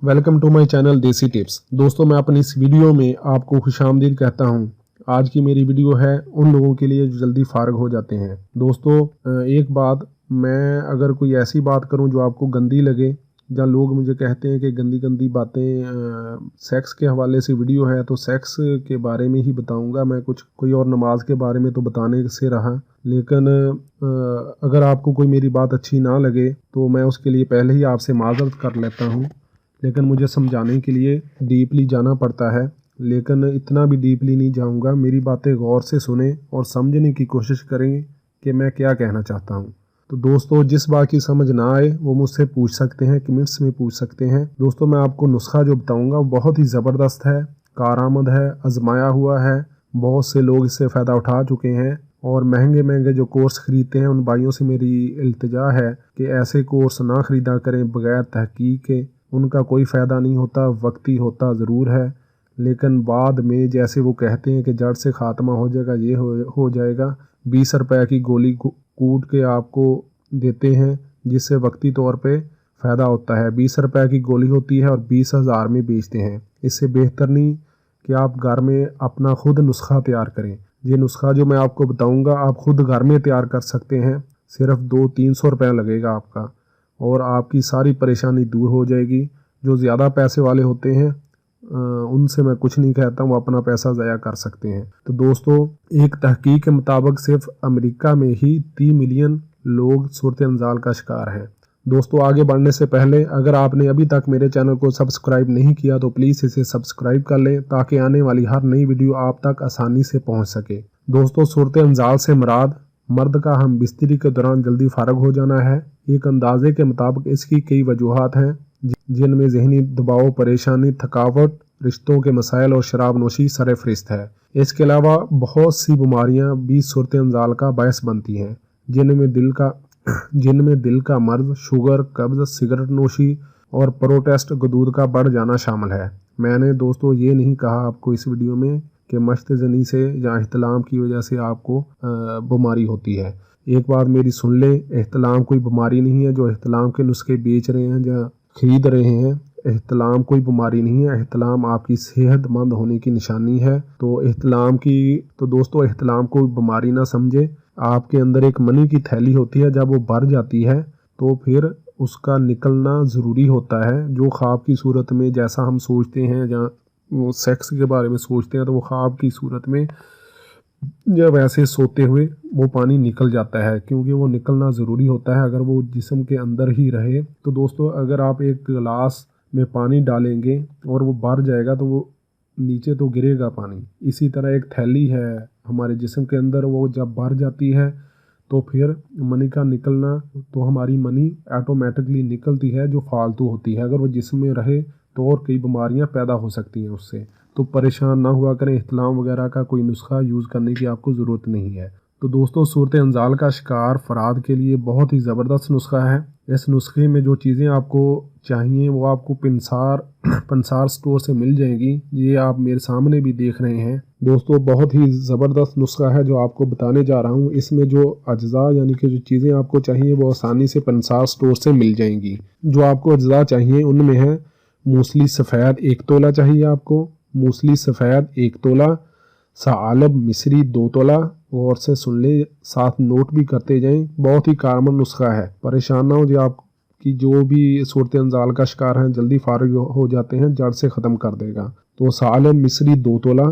Welcome to my channel देसी tips. दोस्तों, मैं अपनी इस वीडियो में आपको खुशामदीद कहता हूं। आज की मेरी वीडियो है उन लोगों के लिए जो जल्दी फारग हो जाते हैं। दोस्तों, एक बात, मैं अगर कोई ऐसी बात करूं जो आपको गंदी लगे, या लोग मुझे कहते हैं कि गंदी गंदी बातें सेक्स के हवाले से वीडियो है, तो सेक्स के बारे में ही बताऊंगा मैं। कोई और नमाज के बारे में तो बताने से रहा, लेकिन अगर आपको कोई मेरी बात अच्छी ना लगे तो मैं उसके लिए पहले ही आपसे माज़रत कर लेता हूँ। लेकिन मुझे समझाने के लिए डीपली जाना पड़ता है, लेकिन इतना भी डीपली नहीं जाऊंगा। मेरी बातें गौर से सुने और समझने की कोशिश करें कि मैं क्या कहना चाहता हूं। तो दोस्तों, जिस बात की समझ ना आए वो मुझसे पूछ सकते हैं, कमेंट्स में पूछ सकते हैं। दोस्तों, मैं आपको नुस्खा जो बताऊंगा वो बहुत ही ज़बरदस्त है, कारआमद है, आजमाया हुआ है। बहुत से लोग इससे फ़ायदा उठा चुके हैं और महंगे महंगे जो कोर्स ख़रीदते हैं उन भाइयों से मेरी इल्तिजा है कि ऐसे कोर्स ना ख़रीदा करें बग़ैर तहकीक के। उनका कोई फ़ायदा नहीं होता, वक्ती होता ज़रूर है, लेकिन बाद में जैसे वो कहते हैं कि जड़ से ख़ात्मा हो जाएगा, ये हो जाएगा। 20 रुपए की गोली कूट के आपको देते हैं, जिससे वक्ती तौर पे फ़ायदा होता है। 20 रुपए की गोली होती है और 20,000 में बेचते हैं। इससे बेहतर नहीं कि आप घर में अपना खुद नुस्खा तैयार करें। ये नुस्खा जो मैं आपको बताऊंगा आप खुद घर में तैयार कर सकते हैं। सिर्फ 200-300 रुपये लगेगा आपका, और आपकी सारी परेशानी दूर हो जाएगी। जो ज़्यादा पैसे वाले होते हैं उनसे मैं कुछ नहीं कहता, वो अपना पैसा ज़ाया कर सकते हैं। तो दोस्तों, एक तहकीक के मुताबिक सिर्फ अमेरिका में ही 30 मिलियन लोग सूरत अंजाल का शिकार हैं। दोस्तों, आगे बढ़ने से पहले अगर आपने अभी तक मेरे चैनल को सब्सक्राइब नहीं किया तो प्लीज़ इसे सब्सक्राइब कर लें, ताकि आने वाली हर नई वीडियो आप तक आसानी से पहुंच सके। दोस्तों, सूरत अंजाल से मुराद मर्द का हम बिस्तरी के दौरान जल्दी फारग हो जाना है। एक अंदाजे के मुताबिक इसकी कई वजूहात हैं, जिनमें जहनी दबाव, परेशानी, थकावट, रिश्तों के मसाइल और शराब नोशी सरफहरिस्त है। इसके अलावा बहुत सी बीमारियां भी सूरत अंजाल का बायस बनती हैं, जिनमें दिल का मर्ज, शुगर, कब्ज, सिगरेट नोशी और प्रोस्टेट गदूद का बढ़ जाना शामिल है। मैंने दोस्तों ये नहीं कहा आपको इस वीडियो में कि मश्तजनी से या एहतलाम की वजह से आपको बीमारी होती है। एक बात मेरी सुन लें, एहतलाम कोई बीमारी नहीं है। जो एहतलाम के नुस्खे बेच रहे हैं या खरीद रहे हैं, एहतलाम कोई बीमारी नहीं है। एहतलाम आपकी सेहतमंद होने की निशानी है। तो दोस्तों, एहतलाम को बीमारी ना समझे। आपके अंदर एक मनी की थैली होती है, जब वो भर जाती है तो फिर उसका निकलना ज़रूरी होता है। जो ख्वाब की सूरत में, जैसा हम सोचते हैं, जहाँ वो सेक्स के बारे में सोचते हैं, तो वो ख्वाब की सूरत में जब ऐसे सोते हुए वो पानी निकल जाता है, क्योंकि वो निकलना ज़रूरी होता है अगर वो जिस्म के अंदर ही रहे। तो दोस्तों, अगर आप एक गिलास में पानी डालेंगे और वो भर जाएगा तो वो नीचे तो गिरेगा पानी। इसी तरह एक थैली है हमारे जिस्म के अंदर, वो जब भर जाती है तो फिर मनी का निकलना, तो हमारी मनी ऑटोमेटिकली निकलती है जो फालतू होती है। अगर वो जिस्म में रहे तो और कई बीमारियां पैदा हो सकती हैं उससे। तो परेशान ना हुआ करें, इहतलाम वगैरह का कोई नुस्खा यूज़ करने की आपको ज़रूरत नहीं है। तो दोस्तों, सूरत अंजाल का शिकार फ़राद के लिए बहुत ही ज़बरदस्त नुस्खा है। इस नुस्खे में जो चीज़ें आपको चाहिए वो आपको पंसार स्टोर से मिल जाएंगी। ये आप मेरे सामने भी देख रहे हैं। दोस्तों, बहुत ही ज़बरदस्त नुस्खा है जो आपको बताने जा रहा हूँ। इसमें जो अज्जा यानी कि जो चीज़ें आपको चाहिए वो आसानी से पंसार स्टोर से मिल जाएंगी। जो आपको अज्जा चाहिए उनमें है मूसली सफ़ेद 1 तोला चाहिए आपको, मूसली सफ़ेद 1 तोला, सालब मिस्री 2 तोला। और से सुन ले, साथ नोट भी करते जाएं। बहुत ही कारगर नुस्खा है। परेशान ना हो, जो आपकी जो भी सूरत अंजाल का शिकार हैं जल्दी फारिग हो जाते हैं, जड़ से ख़त्म कर देगा। तो सालब मिस्री 2 तोला,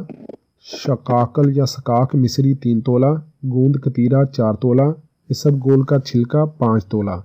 शकाकल या सकाक मिस्री 3 तोला, गूंद कतीरा 4 तोला, इसब गोल का छिलका 5 तोला।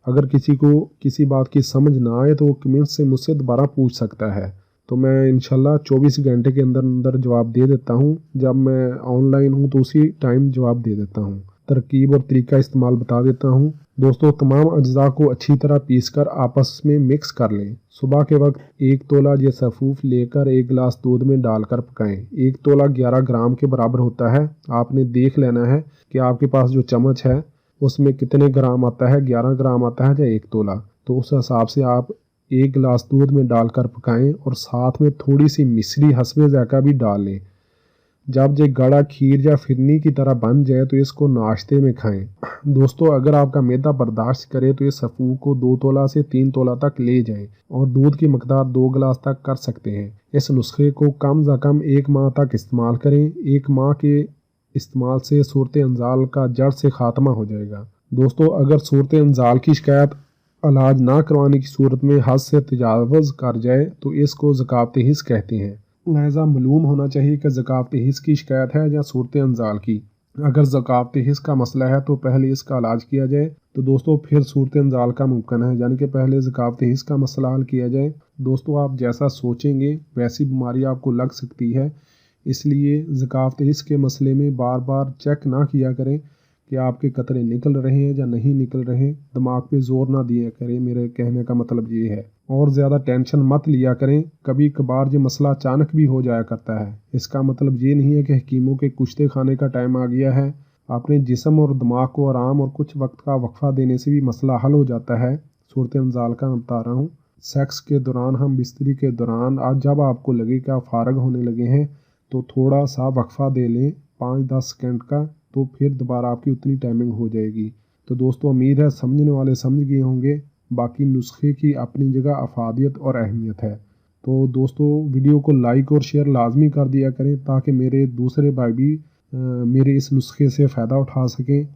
अगर किसी को किसी बात की समझ ना आए तो वो कमेंट से मुझसे दोबारा पूछ सकता है, तो मैं इंशाल्लाह 24 घंटे के अंदर अंदर जवाब दे देता हूँ। जब मैं ऑनलाइन हूँ तो उसी टाइम जवाब दे देता हूँ। तरकीब और तरीका इस्तेमाल बता देता हूँ। दोस्तों, तमाम अज्जा को अच्छी तरह पीस कर आपस में मिक्स कर लें। सुबह के वक्त 1 तोला ये सफ़ूफ लेकर 1 गिलास दूध में डालकर पकाएं। 1 तोला 11 ग्राम के बराबर होता है। आपने देख लेना है कि आपके पास जो चम्मच है उसमें कितने ग्राम आता है, 11 ग्राम आता है या 1 तोला। तो उस हिसाब से आप 1 गिलास दूध में डालकर पकाएं और साथ में थोड़ी सी मिश्री हस्बे ज़ायक़ा भी डाल लें। जब ये गाढ़ा खीर या फिरनी की तरह बन जाए तो इसको नाश्ते में खाएं। दोस्तों, अगर आपका मैदा बर्दाश्त करे तो इस सफ़ू को 2 तोला से 3 तोला तक ले जाएं और दूध की मकदार 2 गिलास तक कर सकते हैं। इस नुस्खे को कम से कम 1 माह तक इस्तेमाल करें। 1 माह के इस्तेमाल से सूरत अंजाल का जड़ से खात्मा हो जाएगा। दोस्तों, अगर सूरत अंजाल की शिकायत इलाज ना करवाने की सूरत में हद से तजावज़ कर जाए तो इसको ज़कावत हिस्स कहते हैं। लिहाजा मालूम होना चाहिए कि ज़कावत हिस्स की शिकायत है या सूरत अंजाल की। अगर ज़कावत हिस्स का मसला है तो पहले इसका इलाज किया जाए, तो दोस्तों फिर सूरत अंजाल का मुमकिन है, यानी कि पहले ज़कावत हिस्स का मसला हल किया जाए। दोस्तों, आप जैसा सोचेंगे वैसी बीमारी आपको लग सकती है, इसलिए ज़कावत हिस्स के मसले में बार बार चेक ना किया करें कि आपके कतरे निकल रहे हैं या नहीं निकल रहे। दिमाग पे ज़ोर ना दिया करें, मेरे कहने का मतलब ये है। और ज़्यादा टेंशन मत लिया करें, कभी कभार ये मसला अचानक भी हो जाया करता है। इसका मतलब ये नहीं है कि हकीमों के कुश्ते खाने का टाइम आ गया है। अपने जिस्म और दिमाग को आराम और कुछ वक्त का वक्फा देने से भी मसला हल हो जाता है। सूरत अंजाल का मैं बता रहा हूँ। सेक्स के दौरान, हम बिस्तरी के दौरान, आज जब आपको लगे कि आप फारग होने लगे हैं तो थोड़ा सा वक्फा दे लें 5-10 सेकंड का, तो फिर दोबारा आपकी उतनी टाइमिंग हो जाएगी। तो दोस्तों, उम्मीद है समझने वाले समझ गए होंगे। बाकी नुस्खे की अपनी जगह अफादियत और अहमियत है। तो दोस्तों, वीडियो को लाइक और शेयर लाजमी कर दिया करें ताकि मेरे दूसरे भाई भी मेरे इस नुस्खे से फ़ायदा उठा सकें।